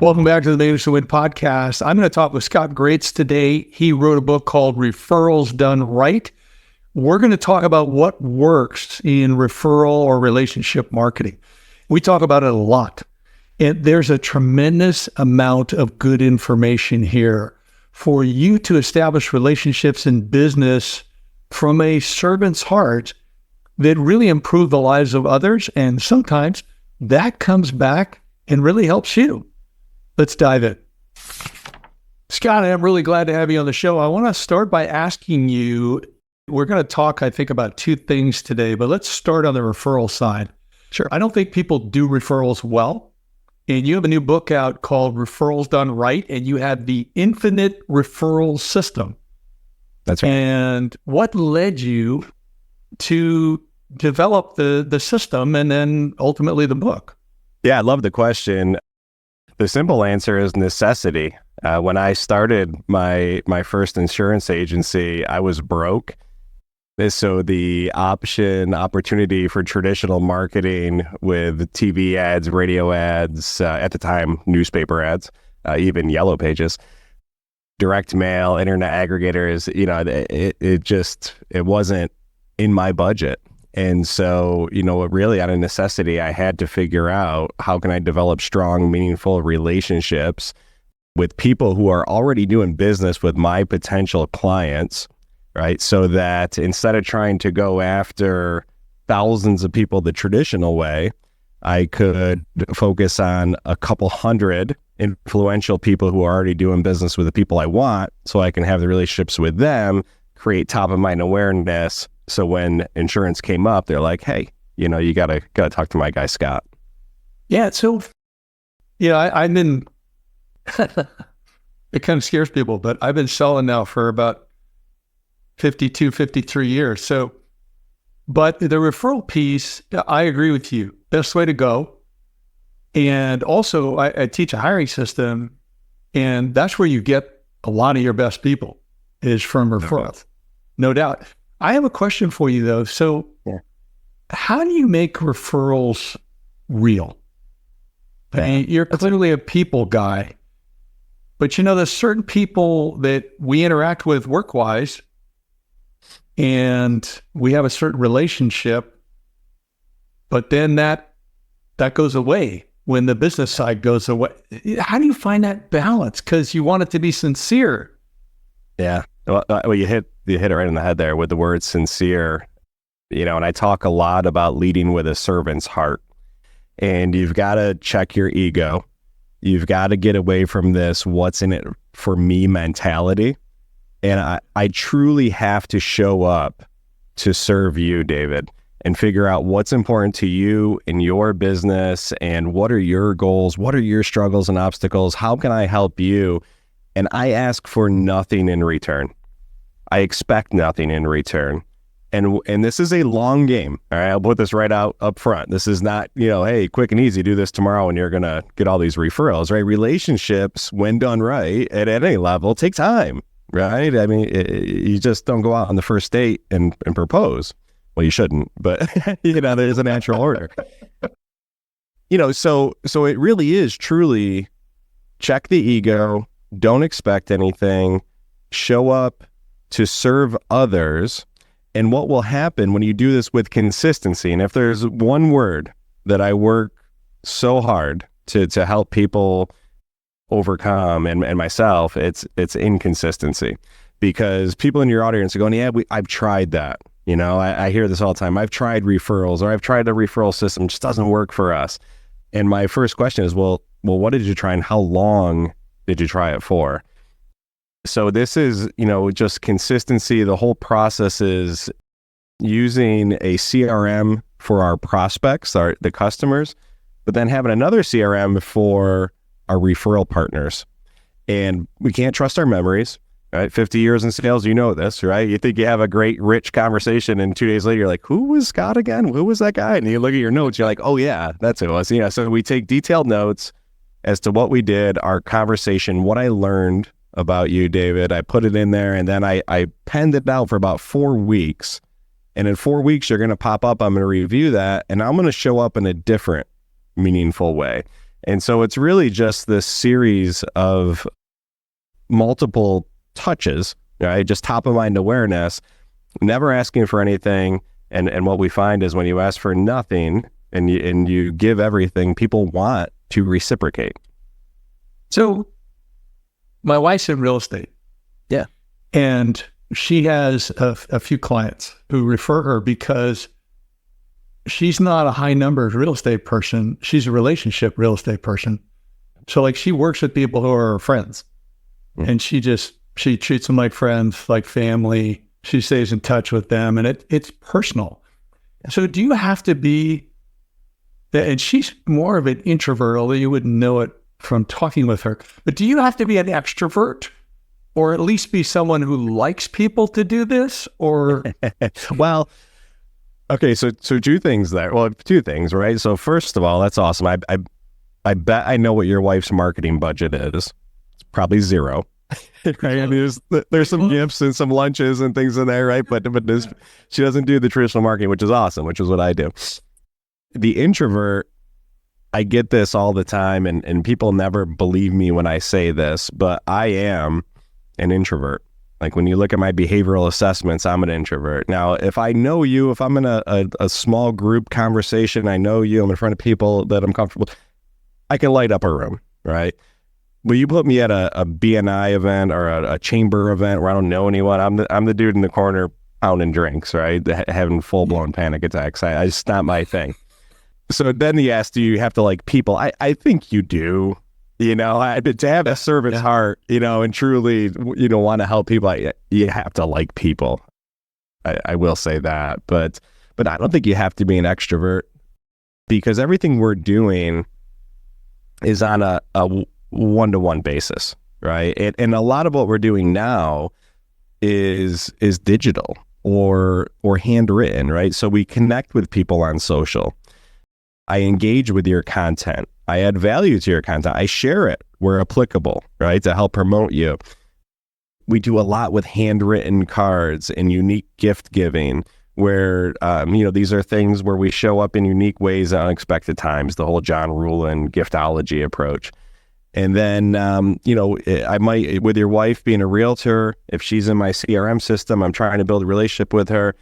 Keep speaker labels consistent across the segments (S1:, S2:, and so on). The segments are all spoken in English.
S1: Welcome back to the Manage to Win podcast. I'm going to talk with Scott Grates today. He wrote a book called Referrals Done Right. We're going to talk about what works in referral or relationship marketing. We talk about it a lot. And there's a tremendous amount of good information here for you to establish relationships in business from a servant's heart that really improve the lives of others. And sometimes that comes back and really helps you. Let's dive in. Scott, I'm really glad to have you on the show. I want to start by asking you, we're going to talk, I think, about two things today, but let's start on the referral side.
S2: Sure.
S1: I don't think people do referrals well. And you have a new book out called Referrals Done Right, and you have the infinite referral system.
S2: That's right.
S1: And what led you to develop the system and then ultimately the book?
S2: Yeah, I love the question. The simple answer is necessity. When I started my first insurance agency, I was broke. So the opportunity for traditional marketing with TV ads, radio ads, at the time, newspaper ads, even yellow pages, direct mail, internet aggregators, it wasn't in my budget. And so, really out of necessity, I had to figure out how can I develop strong, meaningful relationships with people who are already doing business with my potential clients, right? So that instead of trying to go after thousands of people the traditional way, I could focus on a couple hundred influential people who are already doing business with the people I want, so I can have the relationships with them, create top of mind awareness. So when insurance came up, they're like, hey, you gotta talk to my guy, Scott.
S1: Yeah. So, I've been, it kind of scares people, but I've been selling now for about 52, 53 years. So, but the referral piece, I agree with you. Best way to go. And also I teach a hiring system, and that's where you get a lot of your best people is from referrals. No doubt. I have a question for you though. So how do you make referrals real? I mean, you're clearly a people guy, but there's certain people that we interact with work-wise and we have a certain relationship, but then that goes away when the business side goes away. How do you find that balance? Because you want it to be sincere.
S2: Yeah. Well, you hit it right in the head there with the word sincere, and I talk a lot about leading with a servant's heart, and you've got to check your ego. You've got to get away from this what's in it for me mentality. And I truly have to show up to serve you, David, and figure out what's important to you in your business and what are your goals? What are your struggles and obstacles? How can I help you? And I ask for nothing in return. I expect nothing in return. And this is a long game. All right. I'll put this right out up front. This is not, hey, quick and easy, do this tomorrow and you're going to get all these referrals, right? Relationships, when done right at any level, take time, right? I mean, you just don't go out on the first date and propose. Well, you shouldn't, but there's a natural order. So it really is truly check the ego, don't expect anything, show up to serve others. And what will happen when you do this with consistency, and if there's one word that I work so hard to help people overcome and myself, it's inconsistency. Because people in your audience are going, I've tried that. I hear this all the time. I've tried referrals, or I've tried the referral system, it just doesn't work for us. And my first question is, well, what did you try and how long did you try it for? So this is, just consistency. The whole process is using a CRM for our prospects, the customers, but then having another CRM for our referral partners. And we can't trust our memories, right? 50 years in sales, this, right? You think you have a great, rich conversation, and 2 days later, you're like, who was Scott again? Who was that guy? And you look at your notes, you're like, oh yeah, that's who it was. Yeah. So we take detailed notes as to what we did, our conversation, what I learned about you, David. I put it in there, and then I penned it out for about 4 weeks. And in 4 weeks, you're going to pop up. I'm going to review that, and I'm going to show up in a different, meaningful way. And so it's really just this series of multiple touches, right? Just top of mind awareness, never asking for anything. And what we find is when you ask for nothing and you give everything, people want to reciprocate.
S1: So my wife's in real estate.
S2: Yeah.
S1: And she has a few clients who refer her because she's not a high numbers real estate person. She's a relationship real estate person. So like she works with people who are her friends, and she treats them like friends, like family. She stays in touch with them, and it's personal. So do you have to be, and she's more of an introvert, although you wouldn't know it from talking with her, but do you have to be an extrovert or at least be someone who likes people to do this? Or
S2: well, okay, so two things there. Well, two things, right? So first of all, that's awesome. I bet I know what your wife's marketing budget is. It's probably zero. Right? I mean, there's some gifts and some lunches and things in there, right? But she doesn't do the traditional marketing, which is awesome, which is what I do. The introvert, I get this all the time, and people never believe me when I say this, but I am an introvert. Like when you look at my behavioral assessments, I'm an introvert. Now, if I know you, if I'm in a small group conversation, I know you, I'm in front of people that I'm comfortable, I can light up a room, right? But you put me at a BNI event or a chamber event where I don't know anyone, I'm the dude in the corner pounding drinks, right? Having full-blown panic attacks. It's not my thing. So then he asked, do you have to like people? I think you do. You know, to have a servant's heart, you know, and truly, you know, want to help people, you have to like people. I will say that, but I don't think you have to be an extrovert, because everything we're doing is on a one-to-one basis, right? And a lot of what we're doing now is digital or handwritten, right? So we connect with people on social. I engage with your content. I add value to your content. I share it where applicable, right, to help promote you. We do a lot with handwritten cards and unique gift giving, where, you know, these are things where we show up in unique ways at unexpected times, the whole John Ruhlin giftology approach. And then, you know, I might, with your wife being a realtor, if she's in my CRM system, I'm trying to build a relationship with her,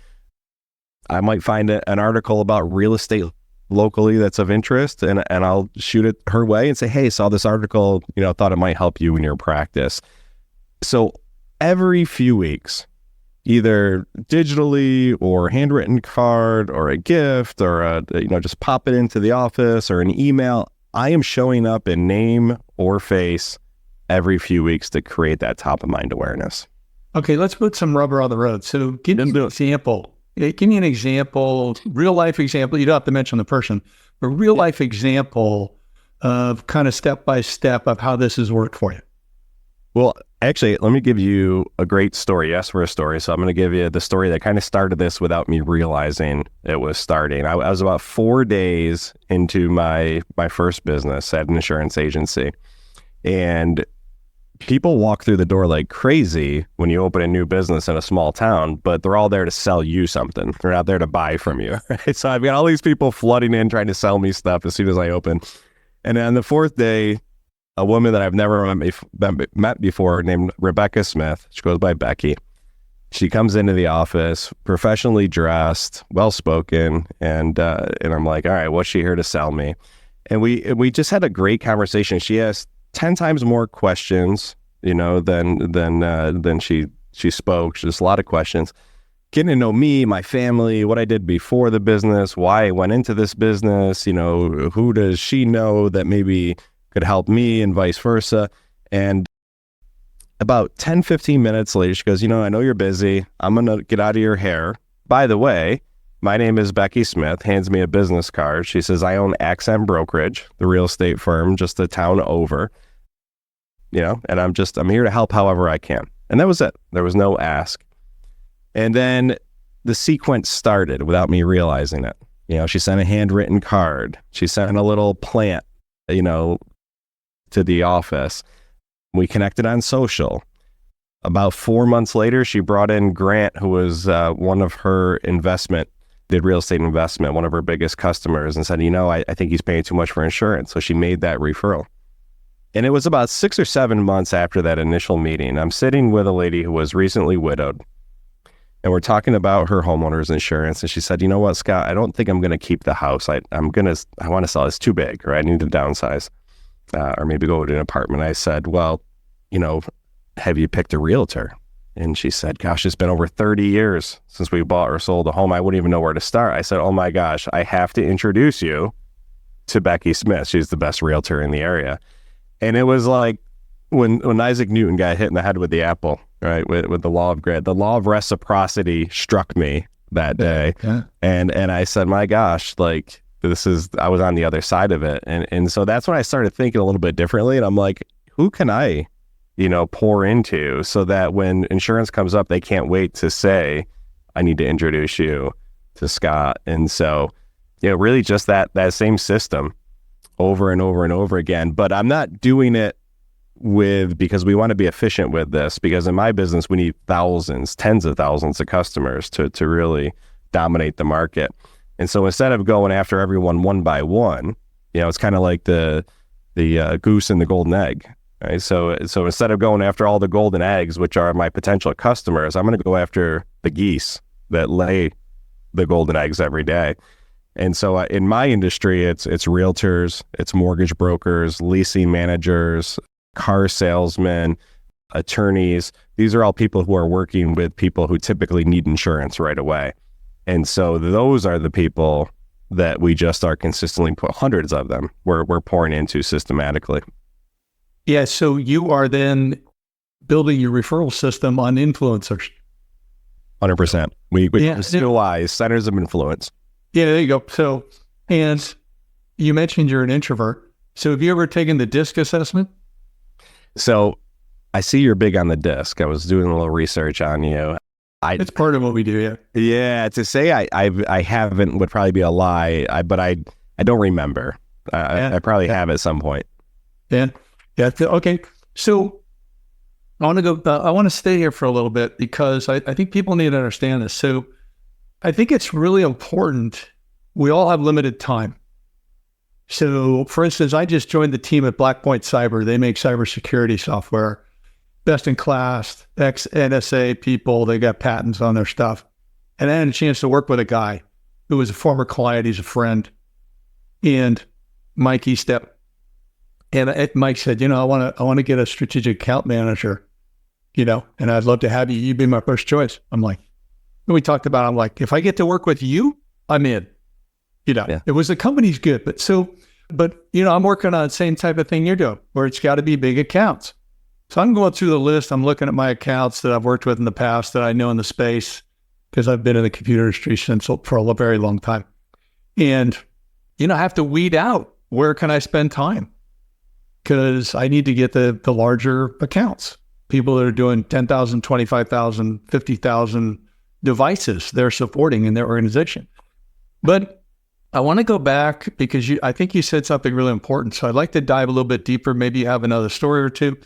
S2: I might find an article about real estate locally that's of interest, and I'll shoot it her way and say, hey, saw this article, you know, thought it might help you in your practice. So every few weeks, either digitally or handwritten card or a gift or you know, just pop it into the office or an email, I am showing up in name or face every few weeks to create that top of mind awareness.
S1: Okay, let's put some rubber on the road. So give me an example. Give me an example, real life example. You don't have to mention the person, but real life example of kind of step by step of how this has worked for you.
S2: Well, actually, let me give you a great story. You asked for a story, so I'm going to give you the story that kind of started this without me realizing it was starting. I was about 4 days into my first business at an insurance agency, and people walk through the door like crazy when you open a new business in a small town, but they're all there to sell you something. They're not there to buy from you. Right? So I've got all these people flooding in trying to sell me stuff as soon as I open. And then on the fourth day, a woman that I've never met before named Rebecca Smith, she goes by Becky. She comes into the office, professionally dressed, well-spoken, and I'm like, all right, what's she here to sell me? And we just had a great conversation. She asked 10 times more questions, you know, than she spoke. Just a lot of questions. Getting to know me, my family, what I did before the business, why I went into this business, you know, who does she know that maybe could help me and vice versa. And about 10, 15 minutes later, she goes, you know, I know you're busy. I'm going to get out of your hair. By the way, my name is Becky Smith, hands me a business card. She says, I own Accent Brokerage, the real estate firm, just a town over, you know, and I'm here to help however I can. And that was it. There was no ask. And then the sequence started without me realizing it. You know, she sent a handwritten card. She sent a little plant, you know, to the office. We connected on social. About 4 months later, she brought in Grant, who was one of her investment did real estate investment, one of her biggest customers, and said, I think he's paying too much for insurance. So she made that referral. And it was about 6 or 7 months after that initial meeting. I'm sitting with a lady who was recently widowed, and we're talking about her homeowner's insurance. And she said, you know what, Scott, I don't think I'm going to keep the house. I want to sell. It's too big, or I need to downsize, or maybe go to an apartment. I said, well, have you picked a realtor? And she said, gosh, it's been over 30 years since we bought or sold a home. I wouldn't even know where to start. I said, oh my gosh, I have to introduce you to Becky Smith. She's the best realtor in the area. And it was like when Isaac Newton got hit in the head with the apple, right? With the law of gravity, the law of reciprocity struck me that day. Yeah. And I said, my gosh, I was on the other side of it. And so that's when I started thinking a little bit differently. And I'm like, who can I pour into so that when insurance comes up, they can't wait to say, I need to introduce you to Scott. And so, really just that same system over and over and over again. But I'm not doing it because we want to be efficient with this, because in my business, we need thousands, tens of thousands of customers to really dominate the market. And so instead of going after everyone one by one, it's kind of like the goose and the golden egg. Right. So instead of going after all the golden eggs, which are my potential customers, I'm going to go after the geese that lay the golden eggs every day. And so in my industry, it's realtors, it's mortgage brokers, leasing managers, car salesmen, attorneys. These are all people who are working with people who typically need insurance right away. And so those are the people that we just are consistently hundreds of them we're pouring into systematically.
S1: Yeah, so you are then building your referral system on influencers.
S2: 100%. We COIs, centers of influence.
S1: Yeah, there you go. So, and you mentioned you're an introvert. So have you ever taken the DISC assessment?
S2: So I see you're big on the DISC. I was doing a little research on you.
S1: It's part of what we do, yeah.
S2: Yeah, to say I haven't would probably be a lie, but I don't remember. I probably have at some point.
S1: Yeah. Yeah. Okay. So I want to stay here for a little bit because I think people need to understand this. So I think it's really important. We all have limited time. So for instance, I just joined the team at Blackpoint Cyber. They make cybersecurity software, best in class, ex-NSA people. They got patents on their stuff. And I had a chance to work with a guy who was a former client. He's a friend. And Mike Estep. And Mike said, I want to get a strategic account manager, and I'd love to have you. You'd be my first choice. I'm like, and we talked about, I'm like, if I get to work with you, I'm in. It was the company's good. But I'm working on the same type of thing you're doing, where it's got to be big accounts. So I'm going through the list. I'm looking at my accounts that I've worked with in the past that I know in the space, because I've been in the computer industry for a very long time. And, I have to weed out, where can I spend time? Because I need to get the larger accounts, people that are doing 10,000, 25,000, 50,000 devices they're supporting in their organization. But I want to go back because I think you said something really important. So I'd like to dive a little bit deeper. Maybe you have another story or two.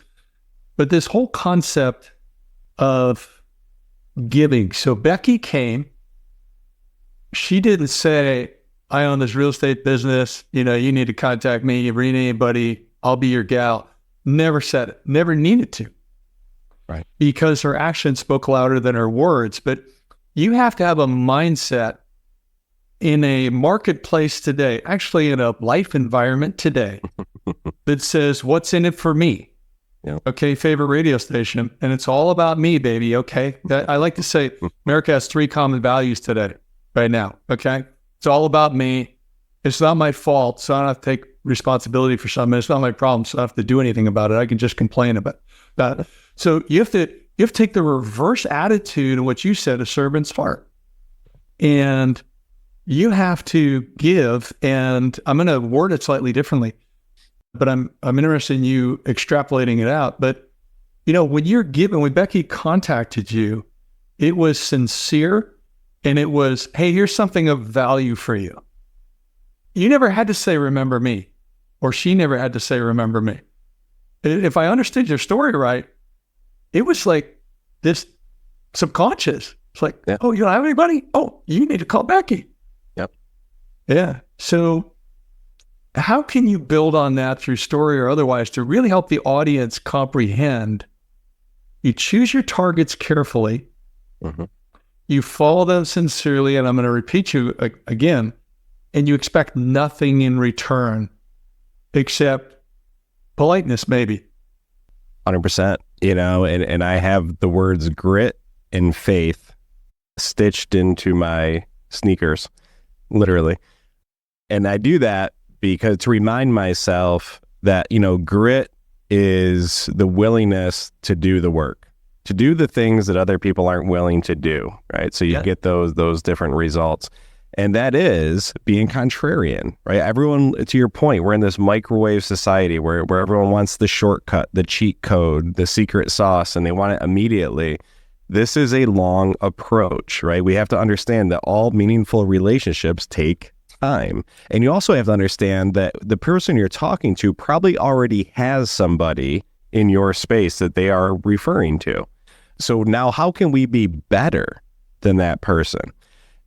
S1: But this whole concept of giving. So Becky came. She didn't say, I own this real estate business. You need to contact me. You read anybody, I'll be your gal. Never said it. Never needed to.
S2: Right. Because
S1: her actions spoke louder than her words. But you have to have a mindset in a marketplace today, actually in a life environment today, that says, what's in it for me? Yeah. Okay, favorite radio station. And it's all about me, baby. Okay. I like to say America has 3 common values today, right now. Okay. It's all about me. It's not my fault. So I don't have to take responsibility for something. It's not my problem. So I don't have to do anything about it. I can just complain about it. So you have to take the reverse attitude of what you said, a servant's heart. And you have to give, and I'm going to word it slightly differently, but I'm interested in you extrapolating it out. But, when you're giving, when Becky contacted you, it was sincere, and it was, hey, here's something of value for you. You never had to say, remember me, or she never had to say, remember me. If I understood your story right, it was like this subconscious. It's like, oh, you don't have anybody? Oh, you need to call Becky. Yeah. So how can you build on that through story or otherwise to really help the audience comprehend? You choose your targets carefully.
S2: Mhm.
S1: You follow them sincerely, and I'm going to repeat you again, and you expect nothing in return except politeness, maybe.
S2: 100%, and I have the words grit and faith stitched into my sneakers, literally. And I do that because to remind myself that, grit is the willingness to do the work, to do the things that other people aren't willing to do, right? So you get those different results. And that is being contrarian, right? Everyone, to your point, we're in this microwave society where everyone wants the shortcut, the cheat code, the secret sauce, and they want it immediately. This is a long approach, right? We have to understand that all meaningful relationships take time. And you also have to understand that the person you're talking to probably already has somebody in your space that they are referring to. So now how can we be better than that person?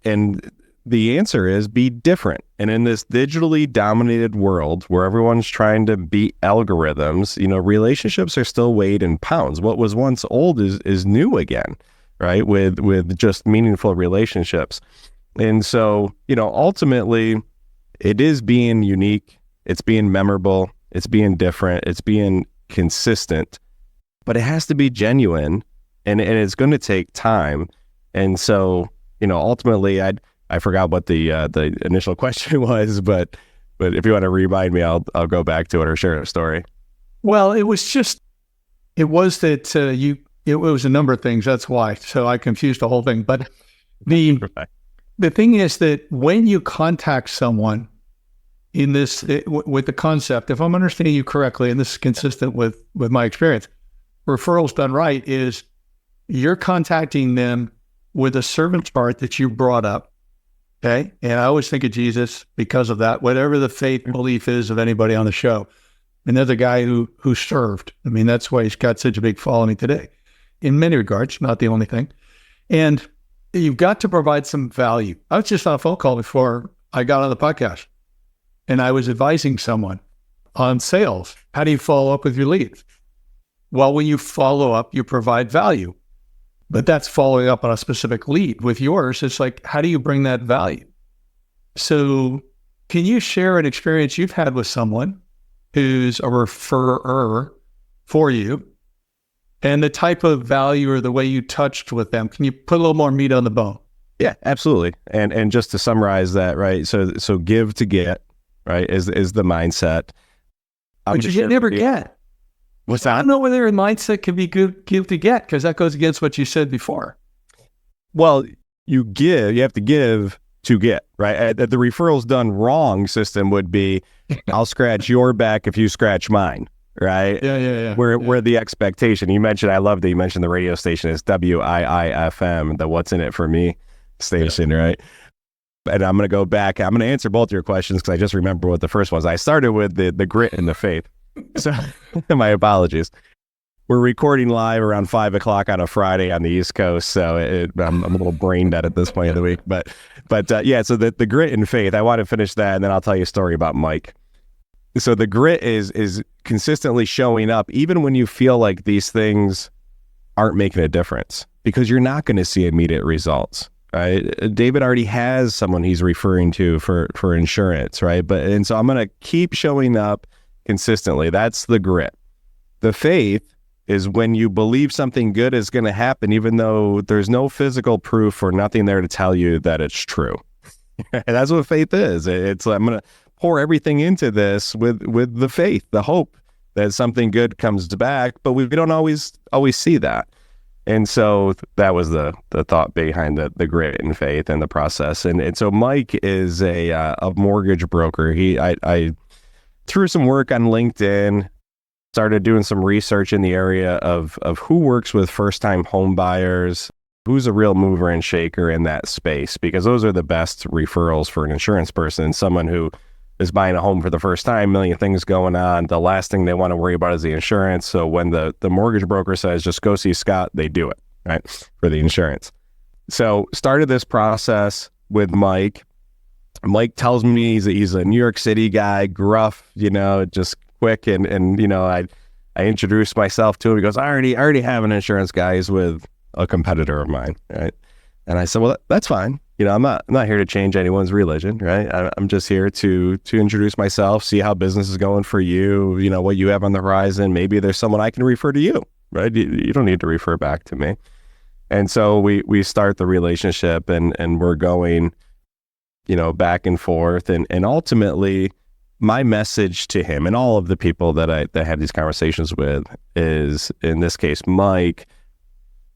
S2: And the answer is be different. And in this digitally dominated world where everyone's trying to beat algorithms, relationships are still weighed in pounds. What was once old is new again, right? With just meaningful relationships. And so, ultimately it is being unique. It's being memorable. It's being different. It's being consistent, but it has to be genuine and it's going to take time. And so, ultimately I forgot what the initial question was, but if you want to remind me, I'll go back to it or share a story.
S1: Well, it was that it was a number of things. That's why. So I confused the whole thing. But the thing is that when you contact someone in this, with the concept, if I'm understanding you correctly, and this is consistent with my experience, referrals done right is you're contacting them with a servant's heart that you brought up. Okay. And I always think of Jesus because of that, whatever the faith belief is of anybody on the show. Another guy who served. I mean, that's why he's got such a big following today in many regards, not the only thing. And you've got to provide some value. I was just on a phone call before I got on the podcast and I was advising someone on sales. How do you follow up with your leads? Well, when you follow up, you provide value. But that's following up on a specific lead. With yours, it's like, how do you bring that value? So can you share an experience you've had with someone who's a referrer for you and the type of value or the way you touched with them? Can you put a little more meat on the bone?
S2: Yeah, absolutely. And just to summarize that, right? So give to get, right, is the mindset.
S1: But you never get.
S2: What's that?
S1: I don't know whether a mindset can be good give to get, because that goes against what you said before.
S2: Well, you have to give to get, right? The referrals done wrong system would be, I'll scratch your back if you scratch mine, right?
S1: Yeah.
S2: Where the expectation, I love that you mentioned the radio station is WIIFM, the What's in It for Me station, right? And I'm going to go back. I'm going to answer both your questions because I just remember what the first was. I started with the grit and the faith. So my apologies. We're recording live around 5:00 on a Friday on the East Coast. So I'm a little brain dead at this point of the week. But yeah, so the grit and faith, I want to finish that and then I'll tell you a story about Mike. So the grit is consistently showing up even when you feel like these things aren't making a difference because you're not going to see immediate results. Right? David already has someone he's referring to for insurance, right? And so I'm going to keep showing up consistently. That's the grit. The faith is when you believe something good is going to happen, even though there's no physical proof or nothing there to tell you that it's true. And that's what faith is. It's I'm going to pour everything into this with the faith, the hope that something good comes back, but we don't always see that. And so that was the thought behind the grit and faith and the process. And so Mike is a mortgage broker. I through some work on LinkedIn, started doing some research in the area of who works with first-time home buyers, who's a real mover and shaker in that space, because those are the best referrals for an insurance person, someone who is buying a home for the first time, million things going on. The last thing they want to worry about is the insurance. So when the mortgage broker says, just go see Scott, they do it, right, for the insurance. So started this process with Mike. Mike tells me he's a New York City guy, gruff, just quick. And I introduced myself to him. He goes, I already have an insurance guy. He's with a competitor of mine. Right. And I said, well, that's fine. I'm not here to change anyone's religion. Right. I'm just here to introduce myself, see how business is going for you, what you have on the horizon. Maybe there's someone I can refer to you. Right. You don't need to refer back to me. And so we start the relationship and we're going, back and forth. And ultimately, my message to him and all of the people that I had these conversations with is, in this case, Mike,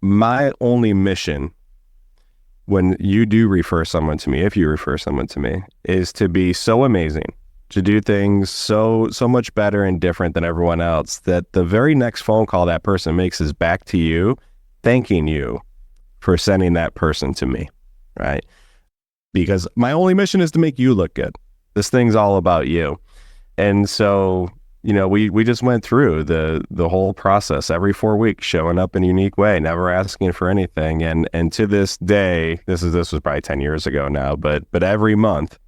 S2: my only mission when you do refer someone to me, if you refer someone to me, is to be so amazing, to do things so much better and different than everyone else, that the very next phone call that person makes is back to you, thanking you for sending that person to me, right? Because my only mission is to make you look good. This thing's all about you. And so, we just went through the whole process every 4 weeks, showing up in a unique way, never asking for anything. And to this day, this was probably 10 years ago now, but every month,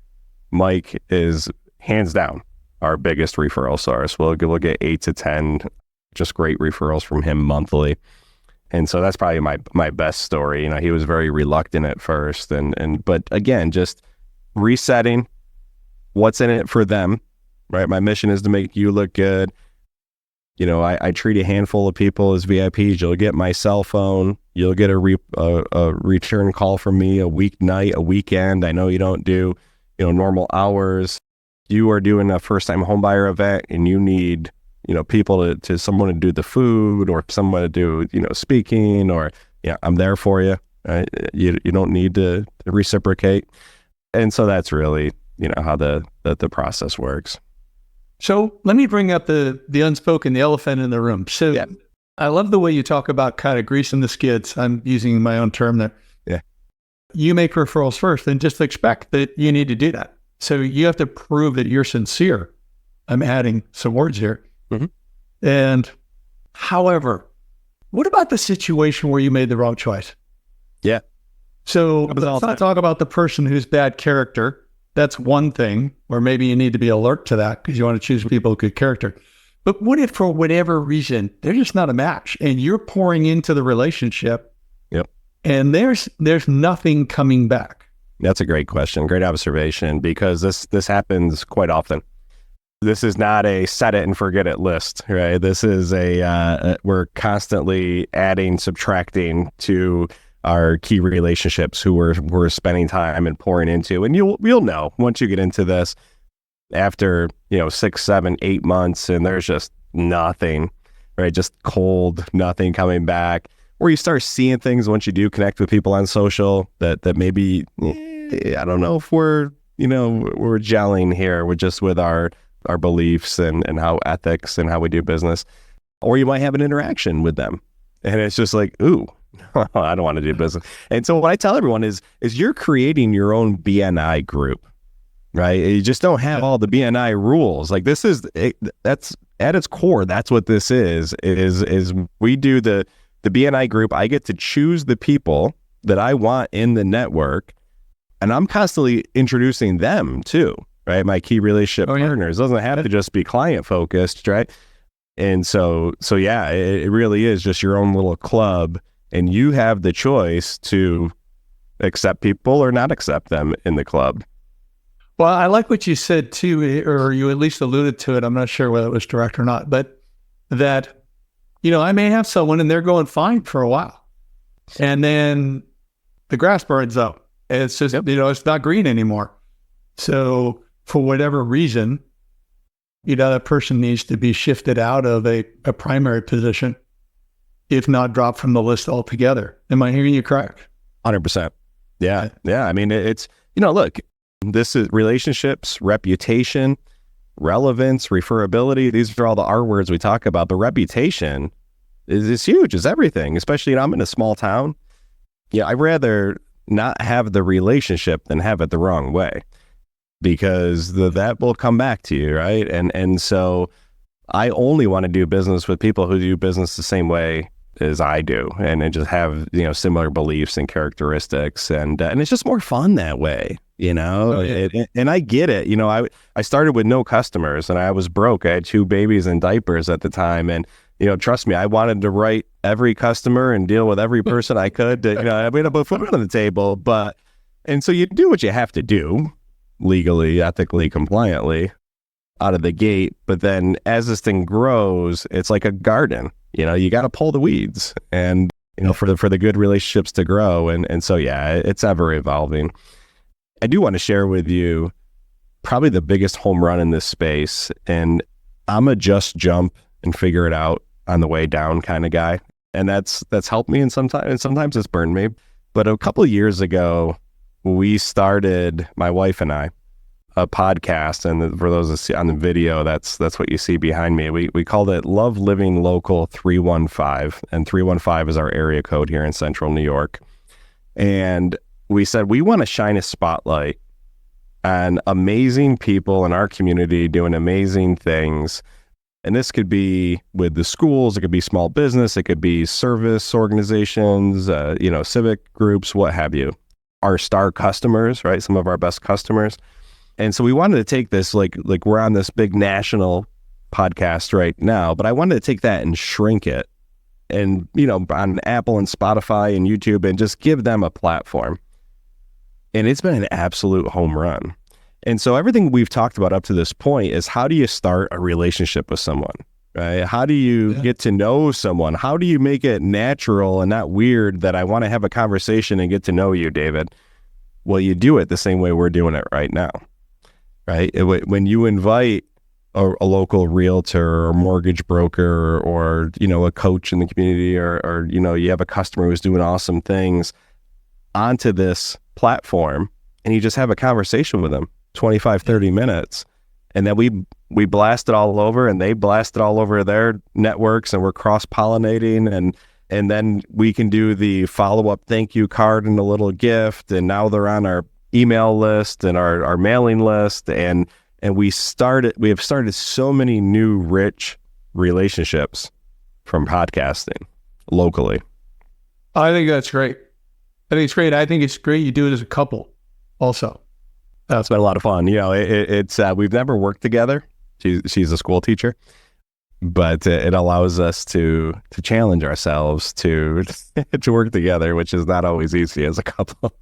S2: Mike is hands down our biggest referral source. We'll get 8 to 10 just great referrals from him monthly. And so that's probably my best story. He was very reluctant at first, but again, just resetting what's in it for them, right? My mission is to make you look good. I treat a handful of people as VIPs. You'll get my cell phone. You'll get a return call from me a weeknight, a weekend. I know you don't do, normal hours. You are doing a first-time homebuyer event, and you need people to someone to do the food, or someone to do, speaking, or, I'm there for you. Right? You don't need to reciprocate. And so that's really, how the process works.
S1: So let me bring up the unspoken, the elephant in the room. So yeah. I love the way you talk about kind of greasing the skids. I'm using my own term there.
S2: Yeah.
S1: You make referrals first and just expect that you need to do that. So you have to prove that you're sincere. I'm adding some words here.
S2: Mm-hmm.
S1: And however, what about the situation where you made the wrong choice?
S2: Yeah.
S1: So let's not talk about the person who's bad character. That's one thing, or maybe you need to be alert to that because you want to choose people with good character. But what if for whatever reason, they're just not a match and you're pouring into the relationship?
S2: Yep.
S1: And there's nothing coming back?
S2: That's a great question. Great observation, because this happens quite often. This is not a set it and forget it list, right? This is we're constantly adding, subtracting to our key relationships who we're spending time and pouring into. And you'll know once you get into this after, 6, 7, 8 months, and there's just nothing, right? Just cold, nothing coming back. Or you start seeing things once you do connect with people on social that maybe, I don't know if we're gelling here with our beliefs and how ethics and how we do business. Or you might have an interaction with them and it's just like, ooh, I don't want to do business. And so what I tell everyone is you're creating your own BNI group, right? You just don't have all the BNI rules. Like that's at its core. That's what this is we do the BNI group. I get to choose the people that I want in the network, and I'm constantly introducing them too, right? My key relationship partners. It doesn't have to just be client focused, right? And so yeah, it really is just your own little club. And you have the choice to accept people or not accept them in the club.
S1: Well, I like what you said too, or you at least alluded to it. I'm not sure whether it was direct or not, but that, I may have someone and they're going fine for a while. And then the grass burns up. And it's just, it's not green anymore. So for whatever reason, that person needs to be shifted out of a primary position, if not dropped from the list altogether. Am I hearing you correct?
S2: 100%. Yeah. Yeah. I mean, it's, look, this is relationships, reputation, relevance, referability. These are all the R words we talk about. The reputation is huge. It's everything, especially, I'm in a small town. Yeah. I'd rather not have the relationship than have it the wrong way, because that will come back to you. Right. And so I only want to do business with people who do business the same way as I do, and just have, similar beliefs and characteristics. And it's just more fun that way.
S1: Oh, yeah.
S2: And I get it. I started with no customers and I was broke. I had 2 babies in diapers at the time. And, trust me, I wanted to write every customer and deal with every person I could to, I mean, to put food on the table. And so you do what you have to do legally, ethically, compliantly out of the gate. But then as this thing grows, it's like a garden, you got to pull the weeds and, for the good relationships to grow. And so, yeah, it's ever evolving. I do want to share with you probably the biggest home run in this space. And I'm a just jump and figure it out on the way down kind of guy. And that's helped me and sometimes it's burned me. But a couple of years ago, we started, my wife and I, a podcast. And for those that see on the video, that's what you see behind me. We called it Love Living Local 315. And 315 is our area code here in central New York. And we said, we want to shine a spotlight on amazing people in our community doing amazing things. And this could be with the schools, it could be small business, it could be service organizations, civic groups, what have you. Our star customers, right? Some of our best customers. And so we wanted to take this, like we're on this big national podcast right now, but I wanted to take that and shrink it and, on Apple and Spotify and YouTube and just give them a platform. And it's been an absolute home run. And so everything we've talked about up to this point is how do you start a relationship with someone, right? How do you get to know someone? How do you make it natural and not weird that I want to have a conversation and get to know you, David? Well, you do it the same way we're doing it right now, right? When you invite a local realtor or mortgage broker or, a coach in the community or you have a customer who's doing awesome things onto this platform and you just have a conversation with them 25, 30 minutes. And then we blast it all over and they blast it all over their networks and we're cross-pollinating and then we can do the follow-up thank you card and a little gift. And now they're on our email list and our mailing list. And we have started so many new rich relationships from podcasting locally.
S1: I think that's great. I think it's great. I think it's great you do it as a couple also.
S2: It's been a lot of fun. It's we've never worked together. She's a school teacher, but it allows us to challenge ourselves to work together, which is not always easy as a couple.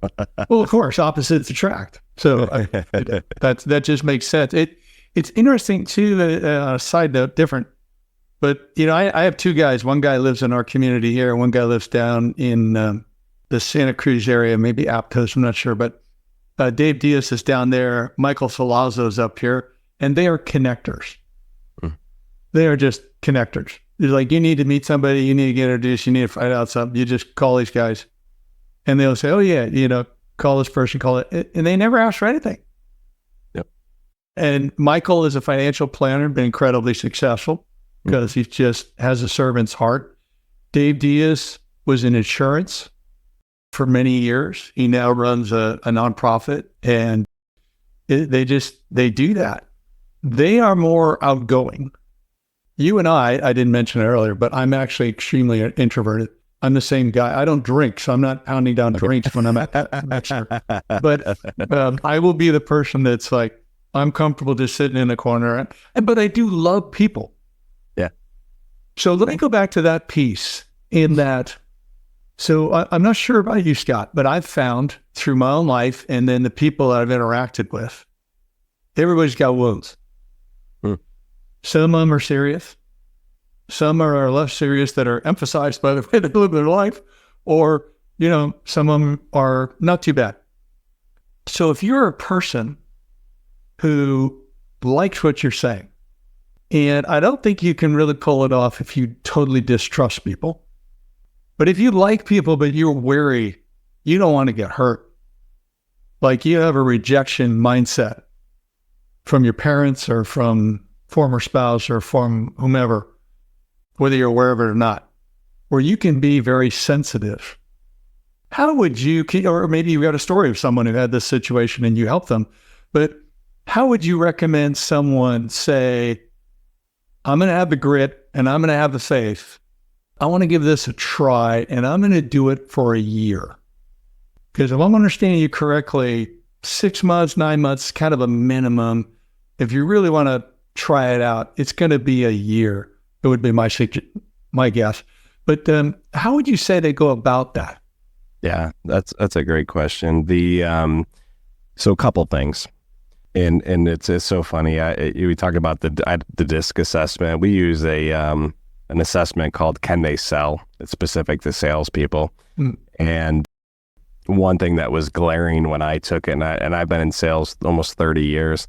S1: Well, of course, opposites attract. So that just makes sense. It's interesting too. Side note, different, but I have 2 guys. One guy lives in our community here. One guy lives down in the Santa Cruz area, maybe Aptos. I'm not sure, but Dave Diaz is down there. Michael Salazzo's up here, and they are connectors. They are just connectors. They're like, you need to meet somebody, you need to get introduced, you need to find out something. You just call these guys, and they'll say, oh yeah, call this person, call it, and they never ask for anything.
S2: Yep.
S1: And Michael is a financial planner, been incredibly successful because he just has a servant's heart. Dave Diaz was in insurance for many years. He now runs a nonprofit, and they do that. They are more outgoing. You and I didn't mention it earlier, but I'm actually extremely introverted. I'm the same guy. I don't drink, so I'm not pounding down drinks when I'm at lecture. But I will be the person that's like, I'm comfortable just sitting in a corner. But I do love people.
S2: Yeah.
S1: So let me go back to that piece in that. So I'm not sure about you, Scott, but I've found through my own life and then the people that I've interacted with, everybody's got wounds. Some of them are serious. Some are less serious that are emphasized by the way they live their life, or, some of them are not too bad. So if you're a person who likes what you're saying, and I don't think you can really pull it off if you totally distrust people, but if you like people, but you're wary, you don't want to get hurt. Like you have a rejection mindset from your parents or from former spouse or from whomever, whether you're aware of it or not, where you can be very sensitive. How would you, or maybe you got a story of someone who had this situation and you helped them, but how would you recommend someone say, I'm going to have the grit and I'm going to have the faith. I want to give this a try and I'm going to do it for a year. Because if I'm understanding you correctly, 6 months, 9 months, kind of a minimum. If you really want to try it out, it's going to be a year. It would be my guess. But how would you say they go about that?
S2: Yeah, that's a great question. So a couple things, and it's so funny. We talk about the DISC assessment. We use an assessment called Can They Sell? It's specific to salespeople. And one thing that was glaring when I took it, and I've been in sales almost 30 years,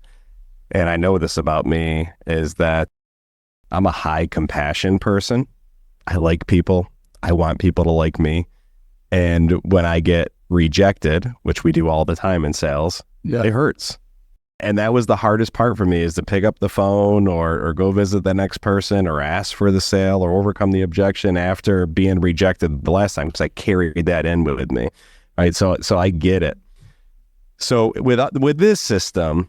S2: and I know this about me, is that I'm a high compassion person. I like people. I want people to like me. And when I get rejected, which we do all the time in sales, it hurts. And that was the hardest part for me, is to pick up the phone or go visit the next person or ask for the sale or overcome the objection after being rejected the last time, because I carried that in with me. Right. So I get it. So with this system,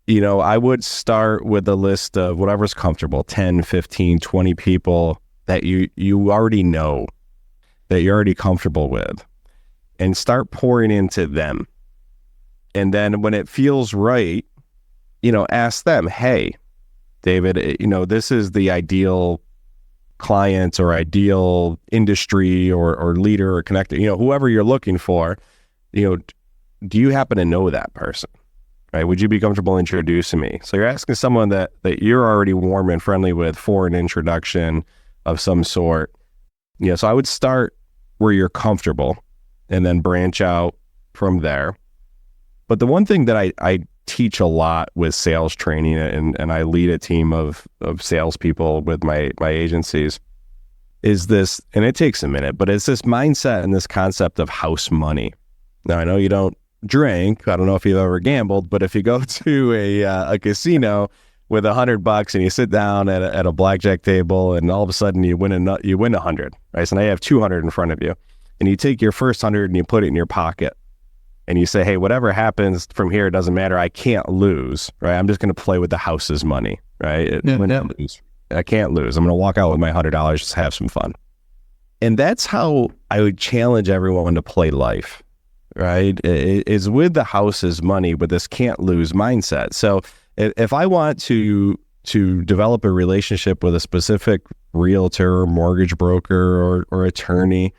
S2: I would start with a list of whatever's comfortable, 10, 15, 20 people that you already know, that you're already comfortable with, and start pouring into them. And then when it feels right, ask them, hey, David, this is the ideal client or ideal industry or leader or connector, whoever you're looking for, do you happen to know that person? Right? Would you be comfortable introducing me? So you're asking someone that you're already warm and friendly with for an introduction of some sort. So I would start where you're comfortable and then branch out from there. But the one thing that I teach a lot with sales training, and I lead a team of salespeople with my agencies, is this, and it takes a minute, but it's this mindset and this concept of house money. Now, I know you don't drink. I don't know if you've ever gambled, but if you go to a casino with $100 and you sit down at a blackjack table, and all of a sudden you win 100, right? So now you have 200 in front of you, and you take your first 100 and you put it in your pocket, and you say, hey, whatever happens from here, it doesn't matter. I can't lose, right? I'm just going to play with the house's money, right? I can't lose. I'm going to walk out with my $100, just have some fun. And that's how I would challenge everyone to play life, right? Is with the house's money, with this can't lose mindset. So if I want to develop a relationship with a specific realtor, mortgage broker, or attorney,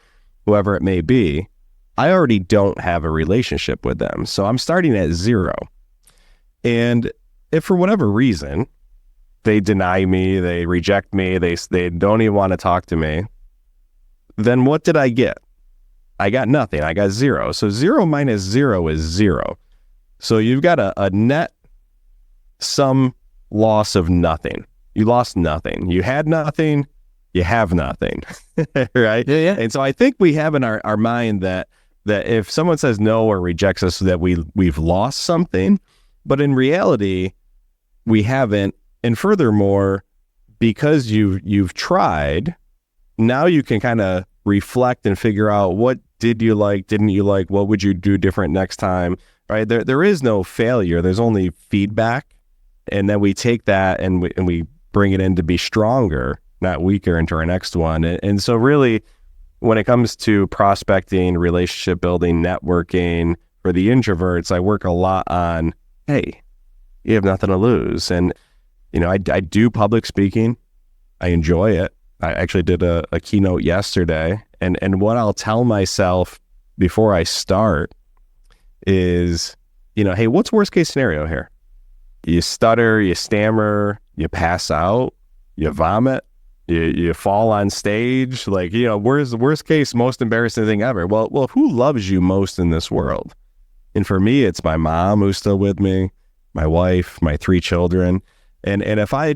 S2: whoever it may be, I already don't have a relationship with them. So I'm starting at zero. And if for whatever reason they deny me, they reject me, they don't even want to talk to me, then what did I get? I got nothing. I got zero. So 0 minus 0 is 0. So you've got a net sum loss of nothing. You lost nothing. You had nothing. You have nothing. Right?
S1: Yeah.
S2: And so I think we have in our mind that if someone says no or rejects us, that we've lost something, but in reality, we haven't. And furthermore, because you've tried, now you can kind of reflect and figure out, what did you like, didn't you like, what would you do different next time, right? There is no failure. There's only feedback. And then we take that and we bring it in to be stronger, not weaker, into our next one. And so really, when it comes to prospecting, relationship building, networking, for the introverts, I work a lot on, hey, you have nothing to lose. And, I do public speaking. I enjoy it. I actually did a keynote yesterday. And what I'll tell myself before I start is, hey, what's worst case scenario here? You stutter, you stammer, you pass out, you vomit, you fall on stage. Like, where's the worst case, most embarrassing thing ever? Well, who loves you most in this world? And for me, it's my mom, who's still with me, my wife, my 3 children. And if I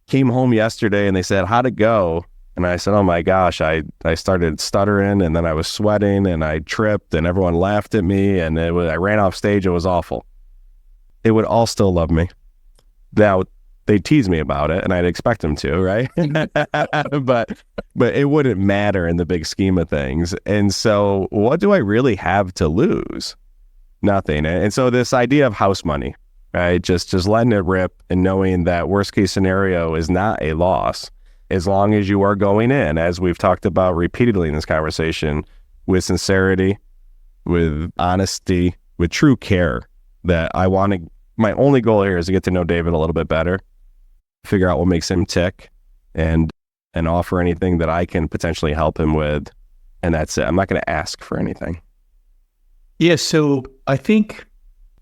S2: came home yesterday and they said, how'd it go? And I said, oh my gosh, I started stuttering, and then I was sweating, and I tripped, and everyone laughed at me, and I ran off stage. It was awful. They would all still love me. Now, they tease me about it, and I'd expect them to, right? but it wouldn't matter in the big scheme of things. And so what do I really have to lose? Nothing. And so this idea of house money, right? Just letting it rip and knowing that worst case scenario is not a loss, as long as you are going in, as we've talked about repeatedly in this conversation, with sincerity, with honesty, with true care that my only goal here is to get to know David a little bit better, figure out what makes him tick, and offer anything that I can potentially help him with. And that's it. I'm not going to ask for anything.
S1: Yes. So I think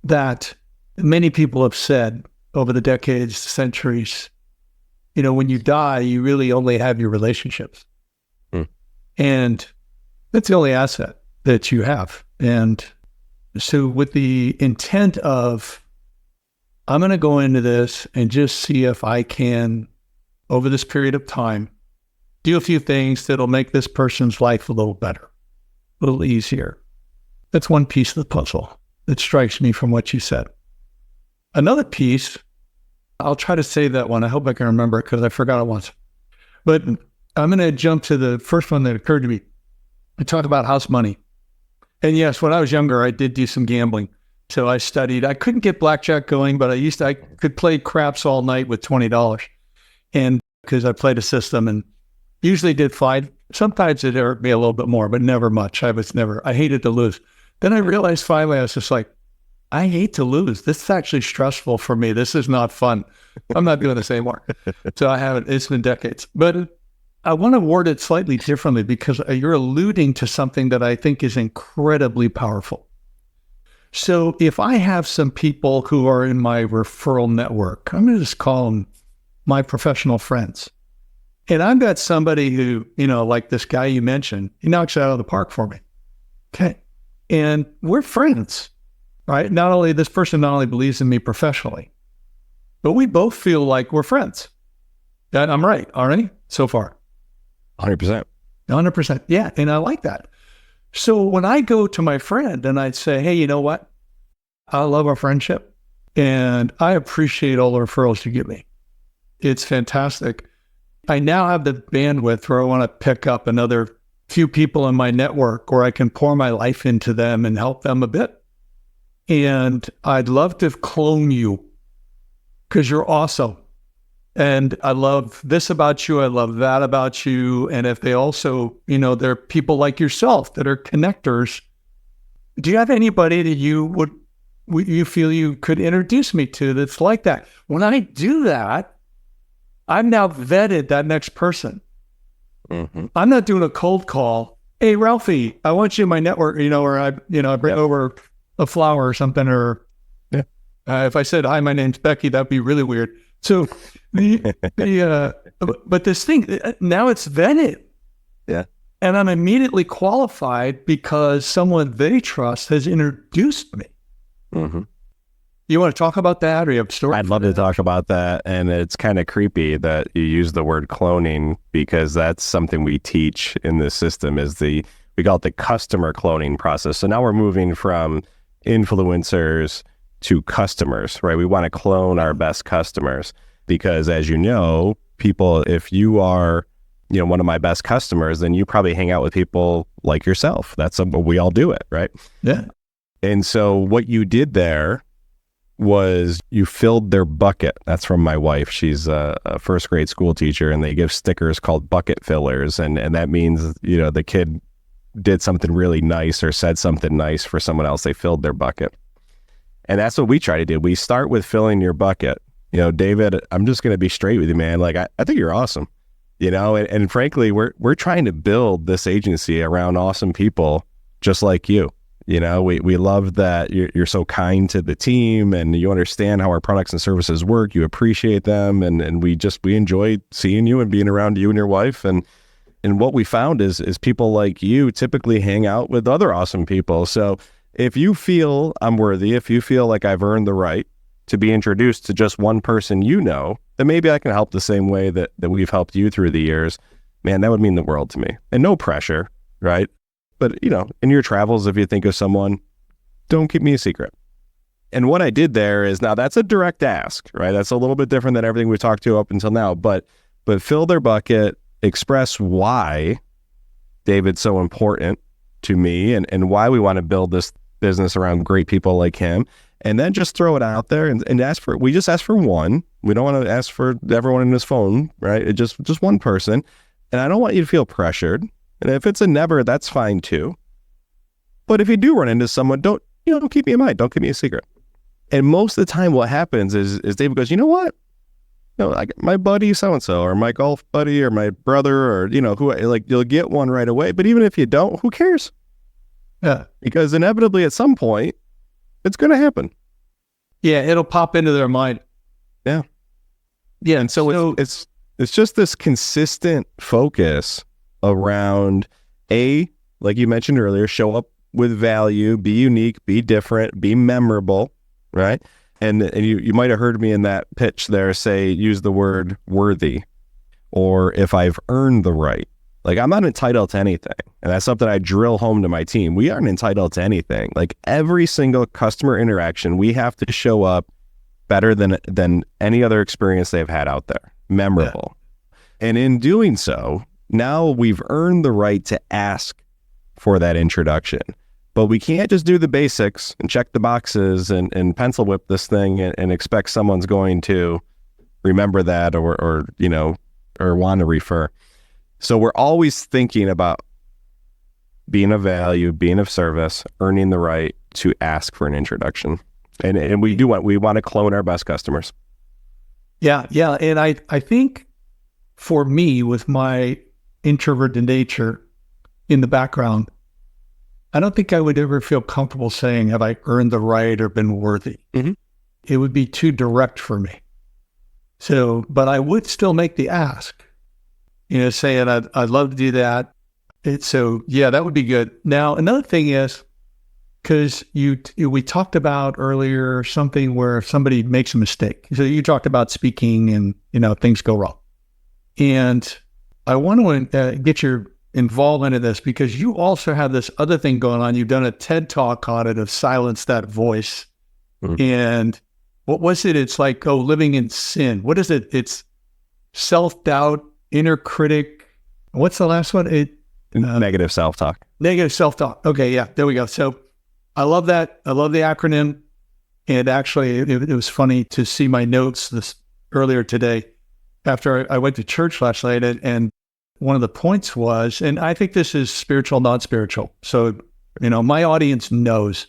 S1: that many people have said over the decades, centuries, when you die, you really only have your relationships. And that's the only asset that you have. And so with the intent of, I'm going to go into this and just see if I can, over this period of time, do a few things that'll make this person's life a little better, a little easier. That's one piece of the puzzle that strikes me from what you said. Another piece, I'll try to say that one. I hope I can remember it because I forgot it once. But I'm going to jump to the first one that occurred to me. I talk about house money. And yes, when I was younger, I did do some gambling. So I studied. I couldn't get blackjack going, but I could play craps all night with $20. And because I played a system and usually did fine. Sometimes it hurt me a little bit more, but never much. I hated to lose. Then I realized finally, I was just like, I hate to lose. This is actually stressful for me. This is not fun. I'm not doing this anymore. So it's been decades. But I want to word it slightly differently because you're alluding to something that I think is incredibly powerful. So if I have some people who are in my referral network, I'm going to just call them my professional friends. And I've got somebody who, like this guy you mentioned, he knocks it out of the park for me. Okay. And we're friends, right? This person not only believes in me professionally, but we both feel like we're friends. That I'm right, aren't I? So far.
S2: 100%.
S1: 100%. Yeah. And I like that. So when I go to my friend and I'd say, hey, you know what? I love our friendship and I appreciate all the referrals you give me. It's fantastic. I now have the bandwidth where I want to pick up another few people in my network where I can pour my life into them and help them a bit. And I'd love to clone you because you're awesome. And I love this about you. I love that about you. And if they also, they're people like yourself that are connectors, do you have anybody that you feel you could introduce me to that's like that? When I do that, I've now vetted that next person. Mm-hmm. I'm not doing a cold call. Hey, Ralphie, I want you in my network, or I bring over a flower or something, or if I said, hi, my name's Becky, that'd be really weird. So but this thing, now it's vetted.
S2: Yeah.
S1: And I'm immediately qualified because someone they trust has introduced me. Mm-hmm. You want to talk about that, or you have a story?
S2: I'd love to talk about that. And it's kind of creepy that you use the word cloning because that's something we teach in this system we call it the customer cloning process. So now we're moving from influencers to customers, right? We want to clone our best customers because, as you know, people, if you are, one of my best customers, then you probably hang out with people like yourself. We all do it, right?
S1: Yeah.
S2: And so what you did there was you filled their bucket. That's from my wife. She's a first grade school teacher, and they give stickers called bucket fillers. And that means, the kid did something really nice or said something nice for someone else. They filled their bucket. And that's what we try to do. We start with filling your bucket. David, I'm just going to be straight with you, man. Like, I think you're awesome, and frankly, we're trying to build this agency around awesome people just like you. We love that you're so kind to the team and you understand how our products and services work. You appreciate them. And we enjoy seeing you and being around you and your wife. And what we found is people like you typically hang out with other awesome people. So if you feel I'm worthy, if you feel like I've earned the right to be introduced to just one person, then maybe I can help the same way that we've helped you through the years. Man, that would mean the world to me. And no pressure, right? But, in your travels, if you think of someone, don't keep me a secret. And what I did there is, now that's a direct ask, right? That's a little bit different than everything we've talked to up until now, but fill their bucket, express why David's so important to me and why we want to build this business around great people like him. And then just throw it out there and we just ask for one. We don't want to ask for everyone in his phone, right? It's just one person. And I don't want you to feel pressured. And if it's a never, that's fine too. But if you do run into someone, don't keep me in mind. Don't keep me a secret. And most of the time what happens is David goes, you know what? Like my buddy so-and-so, or my golf buddy, or my brother, or, who, like, you'll get one right away. But even if you don't, who cares?
S1: Yeah.
S2: Because inevitably at some point, it's going to happen.
S1: Yeah, it'll pop into their mind.
S2: Yeah.
S1: Yeah.
S2: And so it's just this consistent focus around, like you mentioned earlier, show up with value, be unique, be different, be memorable, right? And you might have heard me in that pitch there use the word worthy, or if I've earned the right. Like, I'm not entitled to anything. And that's something I drill home to my team. We aren't entitled to anything. Like, every single customer interaction, we have to show up better than any other experience they've had out there. Memorable. Yeah. And in doing so, now we've earned the right to ask for that introduction. But we can't just do the basics and check the boxes and pencil whip this thing and expect someone's going to remember that or want to refer. So we're always thinking about being of value, being of service, earning the right to ask for an introduction. And we want to clone our best customers.
S1: Yeah. And I think for me, with my introverted nature in the background, I don't think I would ever feel comfortable saying, have I earned the right or been worthy? Mm-hmm. It would be too direct for me. So, but I would still make the ask, saying I'd love to do that. That would be good. Now, another thing is, because we talked about earlier something where somebody makes a mistake. So you talked about speaking and, things go wrong. And I want to get your involvement in this, because you also have this other thing going on. You've done a TED talk on it of silence that voice. Mm-hmm. And what was it? It's like, living in sin. What is it? It's self-doubt, inner critic. What's the last one?
S2: Negative self-talk.
S1: Negative self-talk. Okay, yeah, there we go. So I love that. I love the acronym. And actually, it was funny to see my notes earlier today after I went to church last night. And one of the points was, and I think this is spiritual, non-spiritual. So, my audience knows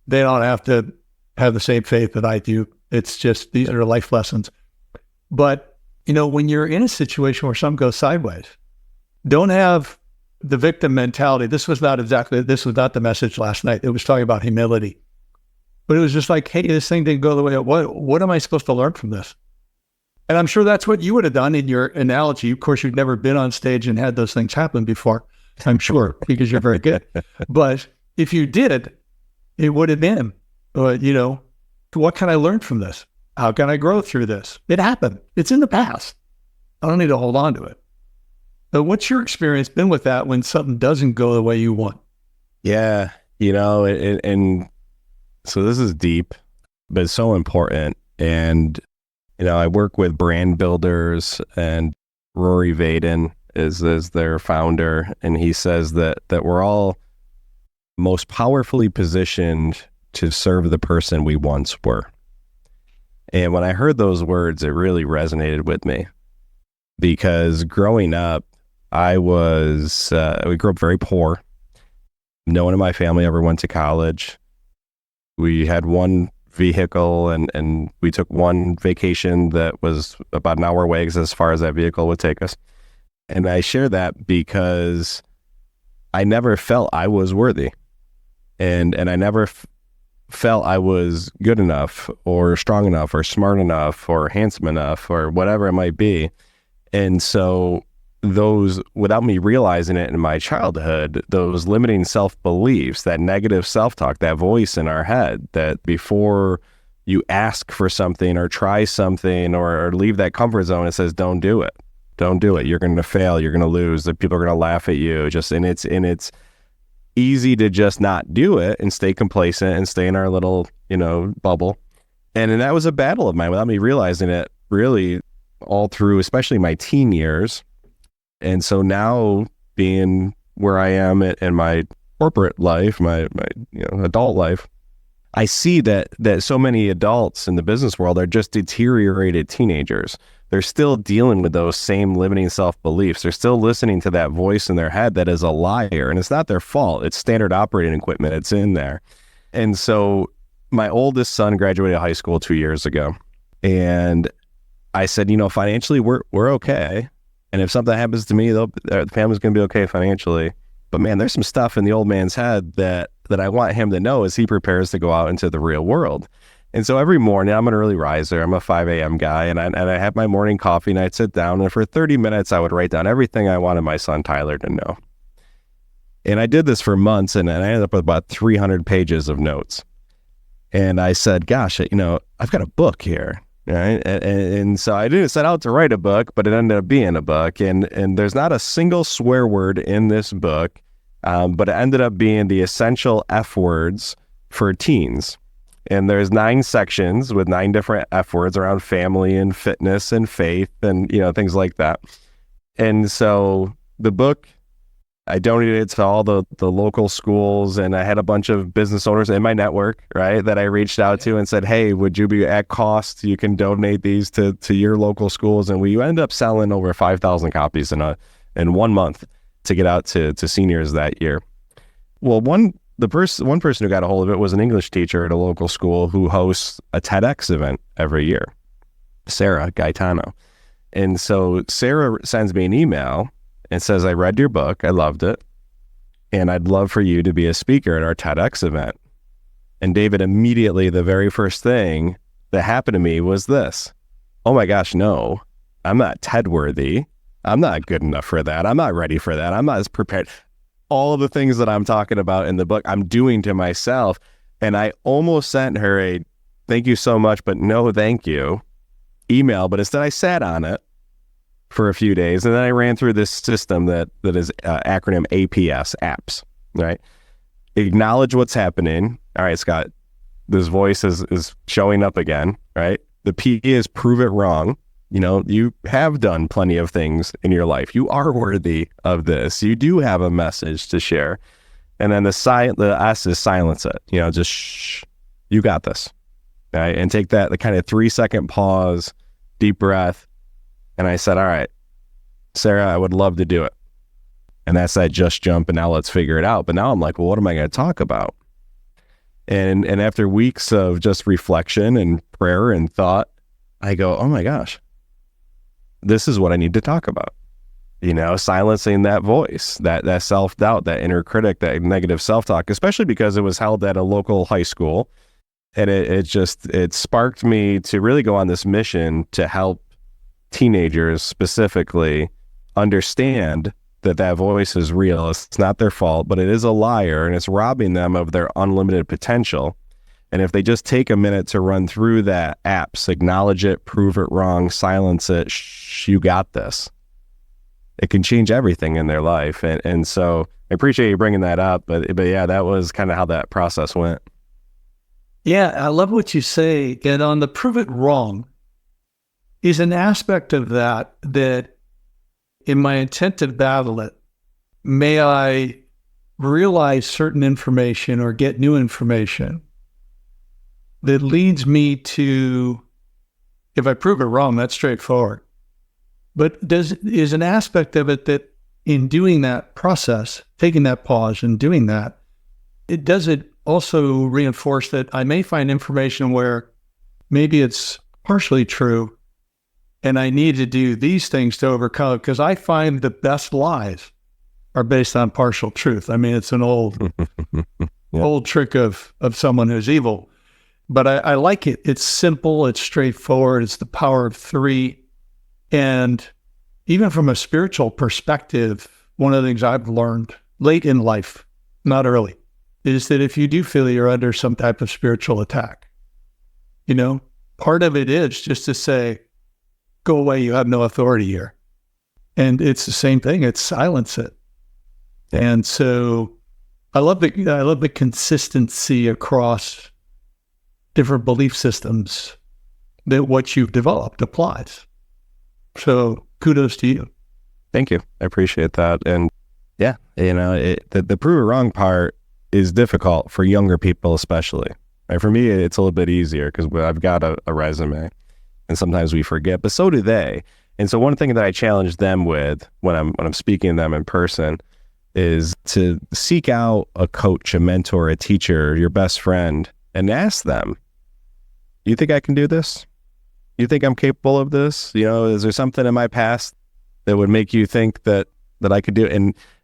S1: they don't have to have the same faith that I do. It's just, these are life lessons. But, when you're in a situation where something goes sideways, don't have the victim mentality. This was not the message last night. It was talking about humility. But it was just like, hey, this thing didn't go the way, what am I supposed to learn from this? And I'm sure that's what you would have done in your analogy. Of course, you've never been on stage and had those things happen before, I'm sure, because you're very good. But if you did, it would have been, what can I learn from this? How can I grow through this? It happened. It's in the past. I don't need to hold on to it. So what's your experience been with that when something doesn't go the way you want?
S2: Yeah, and so this is deep, but it's so important. And I work with brand builders, and Rory Vaden is their founder, and he says that we're all most powerfully positioned to serve the person we once were. And when I heard those words, it really resonated with me, because growing up, we grew up very poor. No one in my family ever went to college. We had one vehicle and we took one vacation that was about an hour away, as far as that vehicle would take us. And I share that because I never felt I was worthy, and I never felt I was good enough or strong enough or smart enough or handsome enough or whatever it might be. And so those, without me realizing it in my childhood, those limiting self-beliefs, that negative self-talk, that voice in our head, that before you ask for something or try something or leave that comfort zone, it says, don't do it. Don't do it. You're going to fail. You're going to lose. The people are going to laugh at you. It's easy to just not do it and stay complacent and stay in our little, bubble. And that was a battle of mine without me realizing it, really all through, especially my teen years. And so now, being where I am in my corporate life, my adult life, I see that so many adults in the business world are just deteriorated teenagers. They're still dealing with those same limiting self-beliefs. They're still listening to that voice in their head that is a liar, and it's not their fault. It's standard operating equipment. It's in there. And so my oldest son graduated high school 2 years ago. And I said, financially, we're okay. And if something happens to me, the family's going to be okay financially. But man, there's some stuff in the old man's head that I want him to know as he prepares to go out into the real world. And so every morning, I'm an early riser. I'm a 5 a.m. guy, and I have my morning coffee, and I'd sit down, and for 30 minutes, I would write down everything I wanted my son Tyler to know. And I did this for months, and I ended up with about 300 pages of notes. And I said, gosh, I've got a book here, right? And so I didn't set out to write a book, but it ended up being a book. And there's not a single swear word in this book, but it ended up being the essential F words for teens. And there's 9 sections with 9 different F words around family and fitness and faith and, things like that. And so the book, I donated it to all the local schools, and I had a bunch of business owners in my network, right, that I reached out to and said, hey, would you be at cost? You can donate these to your local schools. And we ended up selling over 5,000 copies in 1 month to get out to seniors that year. Well, one person who got a hold of it was an English teacher at a local school who hosts a TEDx event every year, Sarah Gaetano. And so Sarah sends me an email and says, I read your book, I loved it, and I'd love for you to be a speaker at our TEDx event. And David, immediately the very first thing that happened to me was this. Oh my gosh, no, I'm not TED worthy. I'm not good enough for that. I'm not ready for that. I'm not as prepared. All of the things that I'm talking about in the book, I'm doing to myself. And I almost sent her a thank you so much, but no thank you email. But instead I sat on it for a few days. And then I ran through this system that is acronym APS, apps, right? Acknowledge what's happening. All right, Scott, this voice is showing up again, right? The P is prove it wrong. You have done plenty of things in your life. You are worthy of this. You do have a message to share. And then the S is silence it. Just shh, you got this. Right? And take the kind of 3-second pause, deep breath. And I said, all right, Sarah, I would love to do it. And that's that just jump, and now let's figure it out. But now I'm like, well, what am I going to talk about? And after weeks of just reflection and prayer and thought, I go, oh my gosh, this is what I need to talk about. Silencing that voice, that self-doubt, that inner critic, that negative self-talk, especially because it was held at a local high school. And it sparked me to really go on this mission to help teenagers specifically understand that voice is real. It's not their fault, but it is a liar, and it's robbing them of their unlimited potential. And if they just take a minute to run through that apps, acknowledge it, prove it wrong, silence it, you got this, it can change everything in their life. And so I appreciate you bringing that up, but yeah, that was kind of how that process went.
S1: Yeah, I love what you say. And on the prove it wrong is an aspect of that in my intent to battle it, may I realize certain information or get new information that leads me to, if I prove it wrong, that's straightforward. But is an aspect of it that in doing that process, taking that pause and doing that, does it also reinforce that I may find information where maybe it's partially true and I need to do these things to overcome it, because I find the best lies are based on partial truth. I mean, it's an old trick of someone who's evil. But I like it. It's simple. It's straightforward. It's the power of 3. And even from a spiritual perspective, one of the things I've learned late in life, not early, is that if you do feel you're under some type of spiritual attack, part of it is just to say, go away, you have no authority here. And it's the same thing. It's silence it. Yeah. And so I love the consistency across different belief systems that what you've developed applies. So kudos to you.
S2: Thank you. I appreciate that. And yeah, the prove it wrong part is difficult for younger people, especially. Right? For me, it's a little bit easier because I've got a resume, and sometimes we forget, but so do they. And so one thing that I challenge them with when I'm speaking to them in person is to seek out a coach, a mentor, a teacher, your best friend, and ask them, you think I can do this? You think I'm capable of this? Is there something in my past that would make you think that I could do it?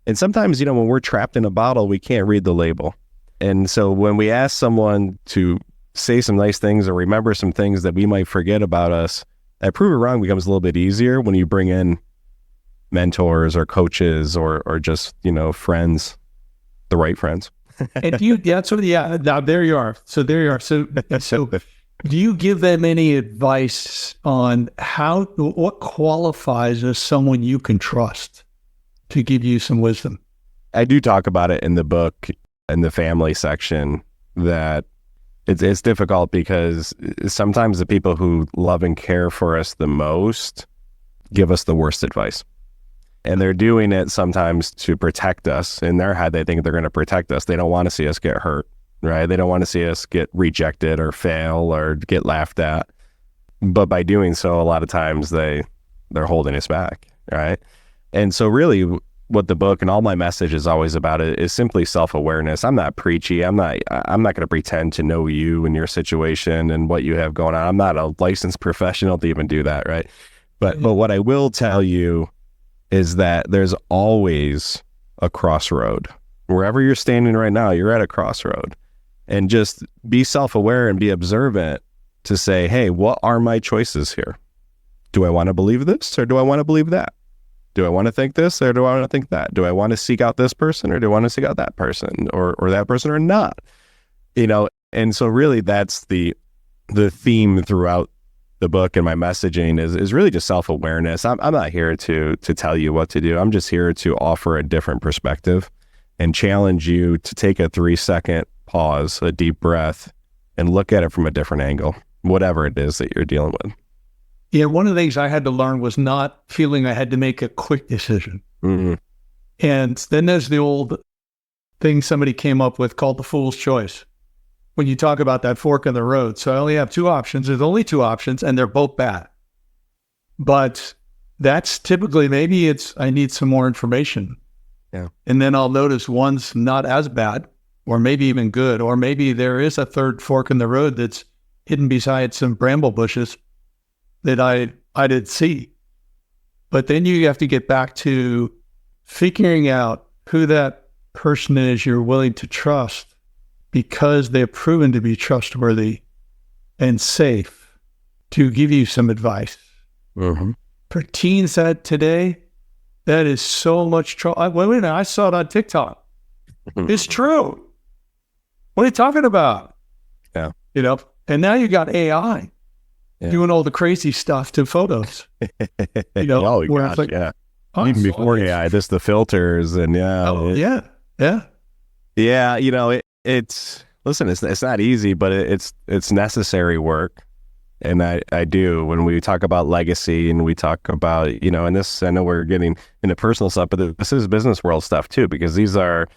S2: And sometimes, when we're trapped in a bottle, we can't read the label. And so when we ask someone to say some nice things or remember some things that we might forget about us, that prove it wrong becomes a little bit easier when you bring in mentors or coaches or just, friends, the right friends.
S1: And now there you are. So do you give them any advice on what qualifies as someone you can trust to give you some wisdom?
S2: I do talk about it in the book, in the family section, that it's difficult because sometimes the people who love and care for us the most give us the worst advice. And they're doing it sometimes to protect us. In their head, they think they're going to protect us. They don't want to see us get hurt, right? They don't want to see us get rejected or fail or get laughed at. But by doing so, a lot of times they're holding us back, right? And so really what the book and all my message is always about is simply self-awareness. I'm not preachy. I'm not going to pretend to know you and your situation and what you have going on. I'm not a licensed professional to even do that, right? But what I will tell you is that there's always a crossroad. Wherever you're standing right now, you're at a crossroad. And just be self-aware and be observant to say, hey, what are my choices here? Do I want to believe this or do I want to believe that? Do I want to think this or do I want to think that? Do I want to seek out this person or do I want to seek out that person or that person or not? And so really that's the theme throughout the book and my messaging is really just self-awareness. I'm not here to tell you what to do. I'm just here to offer a different perspective and challenge you to take a 3-second pause, a deep breath, and look at it from a different angle, whatever it is that you're dealing with.
S1: Yeah, one of the things I had to learn was not feeling I had to make a quick decision.
S2: Mm-hmm.
S1: And then there's the old thing somebody came up with called the fool's choice. When you talk about that fork in the road. So I only have 2 options. There's only 2 options and they're both bad. But that's typically, maybe I need some more information.
S2: Yeah.
S1: And then I'll notice one's not as bad or maybe even good, or maybe there is a third fork in the road that's hidden beside some bramble bushes that I didn't see. But then you have to get back to figuring out who that person is you're willing to trust, because they're proven to be trustworthy and safe to give you some advice.
S2: Mm-hmm.
S1: For teens today, that is so much trouble. I saw it on TikTok. It's true. What are you talking about?
S2: Yeah.
S1: And now you got AI doing all the crazy stuff to photos.
S2: Oh, gosh, like, yeah. Even before AI, just the filters and
S1: yeah.
S2: It's not easy, but it's necessary work. And I do, when we talk about legacy and we talk about, and this, I know we're getting into personal stuff, but this is business world stuff too, because these are,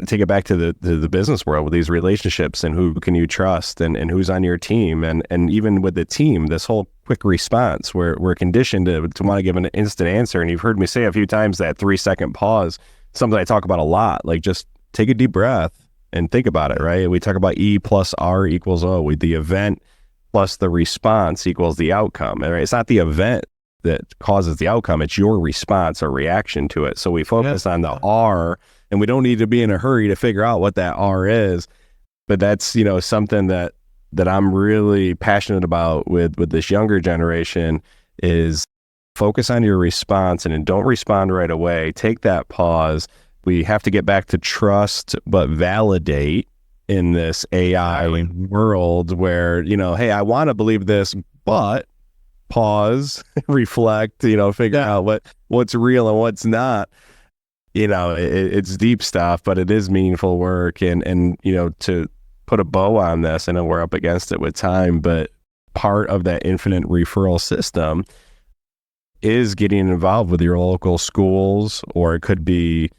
S2: take it back to the business world with these relationships and who can you trust and who's on your team. And even with the team, this whole quick response, we're conditioned to want to give an instant answer. And you've heard me say a few times that 3-second pause, something I talk about a lot, like just take a deep breath and think about it, right? We talk about E plus R equals O. The event plus the response equals the outcome. Right? It's not the event that causes the outcome. It's your response or reaction to it. So we focus on the R, and we don't need to be in a hurry to figure out what that R is. But that's, something that I'm really passionate about with this younger generation is focus on your response and don't respond right away. Take that pause. We have to get back to trust, but validate in this AI world where, hey, I want to believe this, but pause, reflect, figure out what's real and what's not. It's deep stuff, but it is meaningful work. And to put a bow on this, I know we're up against it with time, but part of that infinite referral system is getting involved with your local schools, or it could be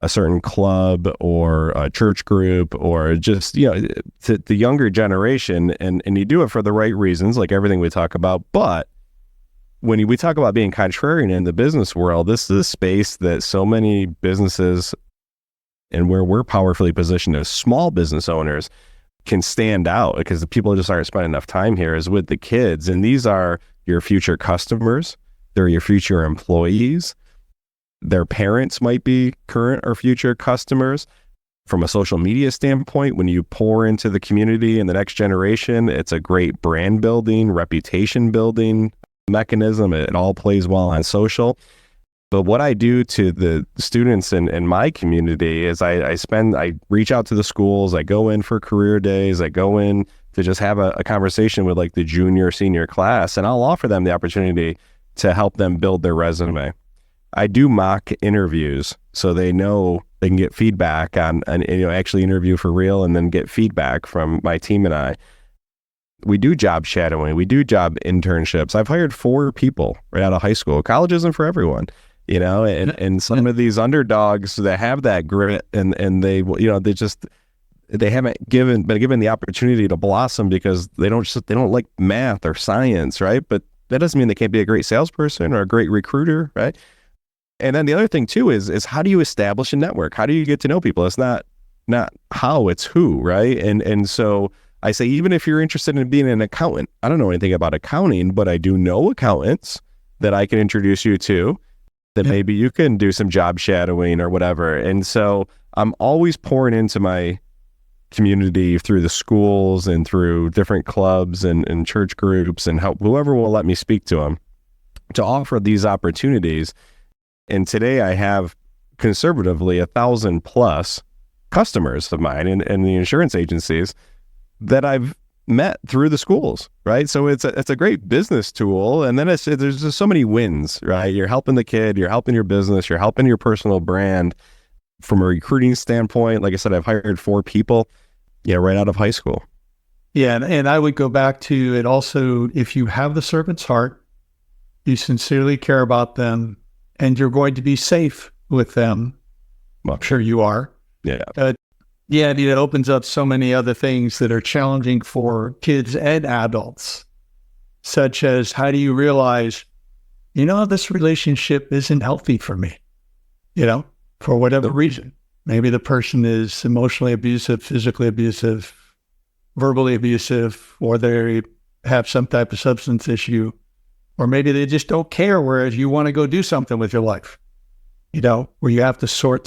S2: a certain club or a church group, or just, to the younger generation. And you do it for the right reasons, like everything we talk about. But when we talk about being contrarian in the business world, this is a space that so many businesses and where we're powerfully positioned as small business owners can stand out, because the people just aren't spending enough time here, is with the kids. And these are your future customers. They're your future employees. Their parents might be current or future customers. From a social media standpoint, when you pour into the community and the next generation, it's a great brand building, reputation building mechanism. It all plays well on social. But what I do to the students in my community is I reach out to the schools, I go in for career days, I go in to just have a conversation with like the junior, senior class, and I'll offer them the opportunity to help them build their resume. I do mock interviews so they know they can get feedback on actually interview for real and then get feedback from my team and I. We do job shadowing. We do job internships. I've hired 4 people right out of high school. College isn't for everyone, and some of these underdogs that have that grit and they haven't been given the opportunity to blossom because they don't like math or science, right? But that doesn't mean they can't be a great salesperson or a great recruiter, right? And then the other thing too is how do you establish a network? How do you get to know people? It's not how, it's who, right? And so I say, even if you're interested in being an accountant, I don't know anything about accounting, but I do know accountants that I can introduce you to, that maybe you can do some job shadowing or whatever. And so I'm always pouring into my community through the schools and through different clubs and church groups and help whoever will let me speak to them to offer these opportunities. And today I have conservatively 1,000 plus customers of mine in the insurance agencies that I've met through the schools, right? So it's a great business tool. And then there's just so many wins, right? You're helping the kid, you're helping your business, you're helping your personal brand. From a recruiting standpoint, like I said, I've hired 4 people, right out of high school.
S1: Yeah. And I would go back to it also, if you have the servant's heart, you sincerely care about them, and you're going to be safe with them. Well, I'm sure you are.
S2: Yeah.
S1: It opens up so many other things that are challenging for kids and adults, such as how do you realize, this relationship isn't healthy for me, for whatever reason. Maybe the person is emotionally abusive, physically abusive, verbally abusive, or they have some type of substance issue, or maybe they just don't care, whereas you want to go do something with your life, where you have to sift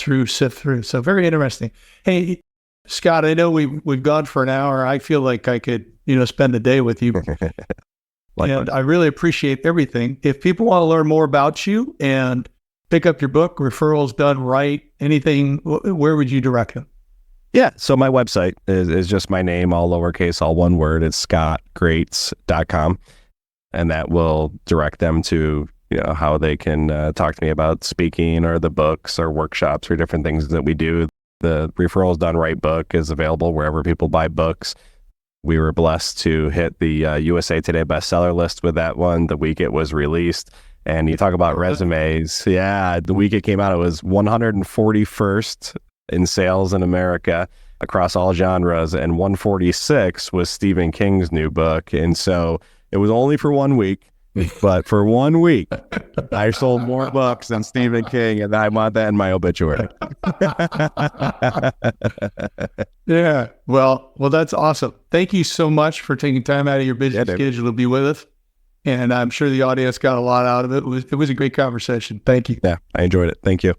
S1: through. So very interesting. Hey, Scott, I know we've gone for an hour. I feel like I could, spend the day with you. And I really appreciate everything. If people want to learn more about you and pick up your book, Referrals Done Right, anything, where would you direct them?
S2: Yeah. So my website is just my name, all lowercase, all one word. It's scottgrates.com. And that will direct them to, how they can talk to me about speaking or the books or workshops or different things that we do. The Referrals Done Right book is available wherever people buy books. We were blessed to hit the USA Today bestseller list with that one the week it was released. And you talk about resumes. Yeah, the week it came out, it was 141st in sales in America across all genres, and 146 was Stephen King's new book. And so it was only for 1 week, but for 1 week, I sold more books than Stephen King, and I want that in my obituary.
S1: Yeah. Well, that's awesome. Thank you so much for taking time out of your busy schedule to be with us. And I'm sure the audience got a lot out of it. It was a great conversation. Thank you.
S2: Yeah, I enjoyed it. Thank you.